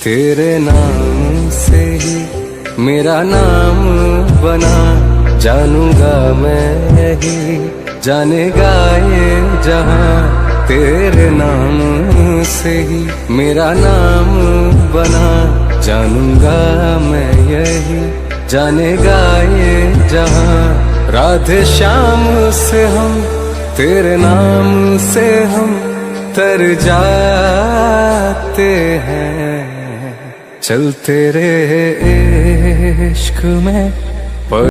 तेरे नाम से ही मेरा नाम बना, जानूंगा मैं यही, जानेगा ये जहां। तेरे नाम से ही मेरा नाम बना, जानूंगा मैं यही, जानेगा ये जहां। राधे श्याम से हम, तेरे नाम से हम तर जाते हैं। चल तेरे इश्क में